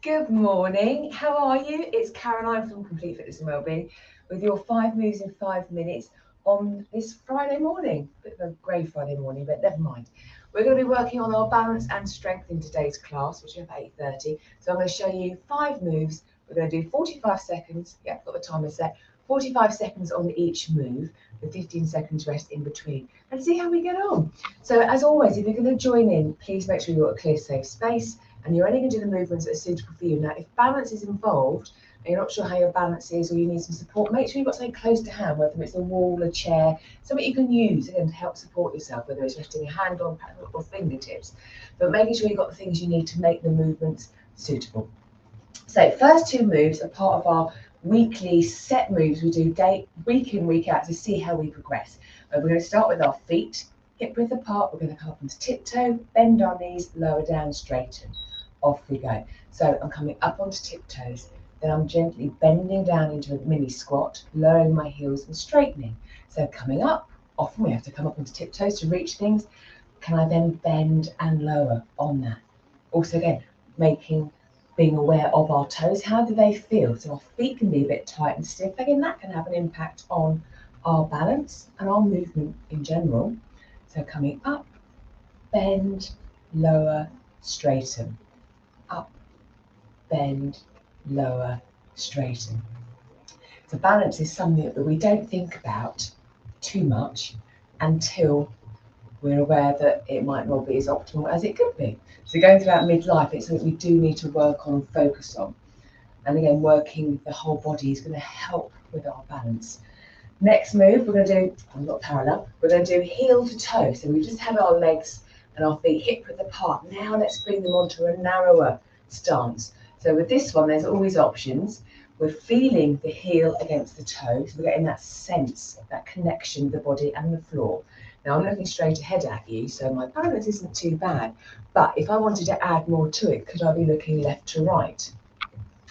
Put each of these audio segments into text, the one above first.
Good morning. How are you? It's Caroline from Complete Fitness and Wellbeing with your 5 moves in 5 minutes on this Friday morning. Bit of a grey Friday morning, but never mind. We're going to be working on our balance and strength in today's class, which is at 8:30. So I'm going to show you 5 moves. We're going to do 45 seconds. Yeah, I've got the timer set. 45 seconds on each move with 15 seconds rest in between and see how we get on. So as always, if you're going to join in, please make sure you've got a clear, safe space. And you're only going to do the movements that are suitable for you. Now, if balance is involved and you're not sure how your balance is or you need some support, make sure you've got something close to hand, whether it's a wall, a chair, something you can use again to help support yourself, whether it's resting your hand on or fingertips. But making sure you've got the things you need to make the movements suitable. So first 2 moves are part of our weekly set moves we do week in, week out to see how we progress. We're going to start with our feet, hip width apart. We're going to come up onto tiptoe, bend our knees, lower down, straighten. Off we go. So I'm coming up onto tiptoes, then I'm gently bending down into a mini squat, lowering my heels and straightening. So coming up, often we have to come up onto tiptoes to reach things. Can I then bend and lower on that? Also again, being aware of our toes, how do they feel? So our feet can be a bit tight and stiff. Again, that can have an impact on our balance and our movement in general. So coming up, bend, lower, straighten. Up, bend, lower, straighten. So balance is something that we don't think about too much until we're aware that it might not be as optimal as it could be. So going throughout midlife, it's something we do need to work on and focus on. And again, working with the whole body is going to help with our balance. Next move, we're going to do, I'm not parallel, we're going to do heel to toe. So we've just had our legs and our feet hip width apart. Now let's bring them onto a narrower stance. So with this one, there's always options. We're feeling the heel against the toe, so we're getting that sense, that connection with the body and the floor. Now I'm looking straight ahead at you, so my balance isn't too bad. But if I wanted to add more to it, could I be looking left to right?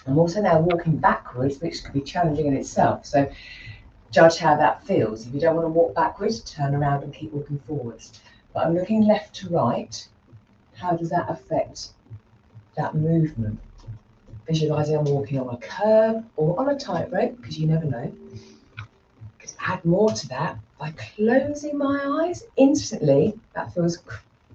I'm also now walking backwards, which could be challenging in itself. So judge how that feels. If you don't want to walk backwards, turn around and keep walking forwards. But I'm looking left to right. How does that affect that movement? Visualizing I'm walking on a curb or on a tightrope, because you never know. Could add more to that by closing my eyes. Instantly, that feels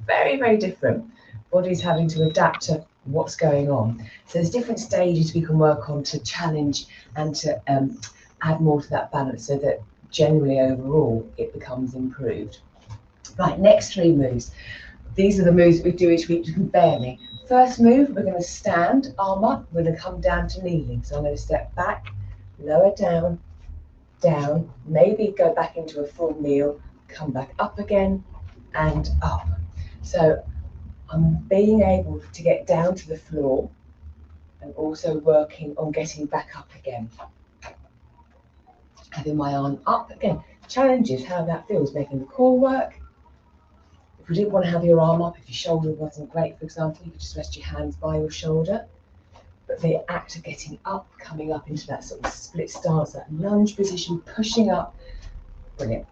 very, very different. Body's having to adapt to what's going on. So there's different stages we can work on to challenge and to add more to that balance so that generally overall it becomes improved. Right, next 3 moves. These are the moves that we do each week. You can bear me. First move, we're going to stand, arm up. We're going to come down to kneeling. So I'm going to step back, lower down, down, maybe go back into a full kneel, come back up again and up. So I'm being able to get down to the floor and also working on getting back up again. Having my arm up again. Challenges how that feels, making the core work. If you didn't want to have your arm up, if your shoulder wasn't great, for example, you could just rest your hands by your shoulder. But the act of getting up, coming up into that sort of split stance, that lunge position, pushing up, brilliant.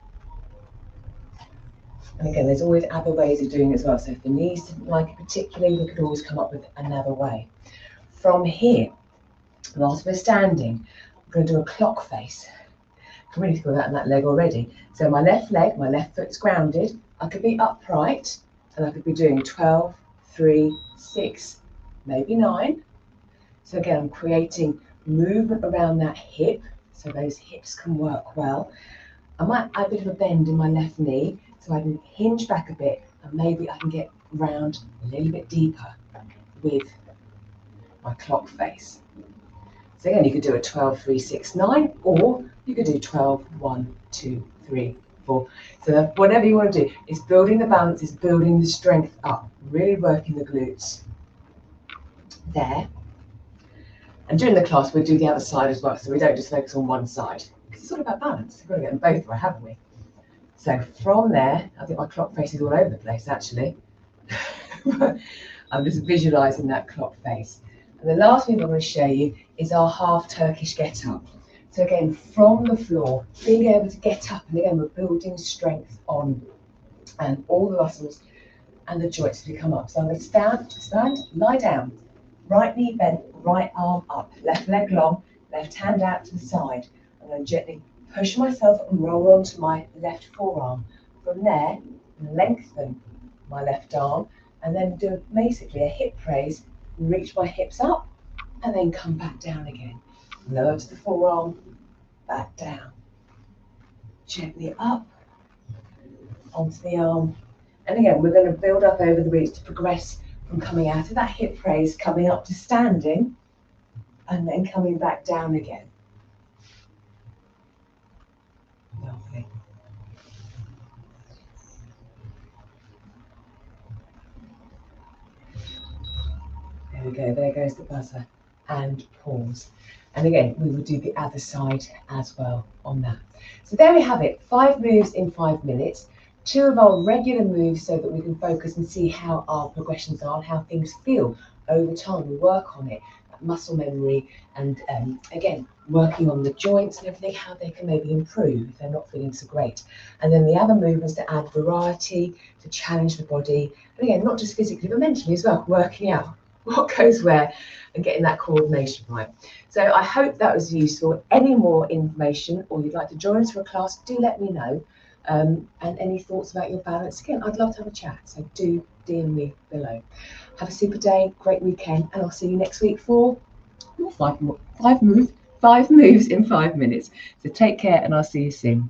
And again, there's always other ways of doing it as well. So if the knees didn't like it particularly, we could always come up with another way. From here, whilst we're standing, I'm going to do a clock face. I can really feel that in that leg already. So my left leg, my left foot's grounded. I could be upright and I could be doing 12, 3, 6, maybe 9. So again, I'm creating movement around that hip so those hips can work well. I might add a bit of a bend in my left knee so I can hinge back a bit and maybe I can get round a little bit deeper with my clock face. So again, you could do a 12, 3, 6, 9, or you could do 12, 1, 2, 3, 4. So whatever you want to do, it's building the balance, it's building the strength up, really working the glutes there. And during the class, we'll do the other side as well, so we don't just focus on one side. Because it's all about balance. We've got to get them both right, haven't we? So from there, I think my clock face is all over the place, actually. I'm just visualising that clock face. And the last thing I'm going to show you is our half Turkish get up. So again, from the floor, being able to get up, and again, we're building strength on and all the muscles and the joints as we come up. So I'm going to stand, lie down, right knee bent, right arm up, left leg long, left hand out to the side. I'm going to gently push myself and roll onto my left forearm. From there, lengthen my left arm and then do basically a hip raise, reach my hips up and then come back down again. Lower to the forearm, back down. Gently up onto the arm. And again, we're going to build up over the weeks to progress from coming out of that hip raise, coming up to standing, and then coming back down again. Lovely. There we go, there goes the buzzer. And pause. And again, we will do the other side as well on that. So there we have it, 5 moves in 5 minutes. 2 of our regular moves so that we can focus and see how our progressions are and how things feel over time. We work on it, muscle memory, and again, working on the joints and everything, how they can maybe improve if they're not feeling so great. And then the other movements to add variety, to challenge the body. And again, not just physically, but mentally as well, working out what goes where and getting that coordination right. So I hope that was useful. Any more information or you'd like to join us for a class, do let me know. And any thoughts about your balance, again, I'd love to have a chat, so do DM me below. Have a super day, great weekend, and I'll see you next week for five moves in 5 minutes. So take care and I'll see you soon.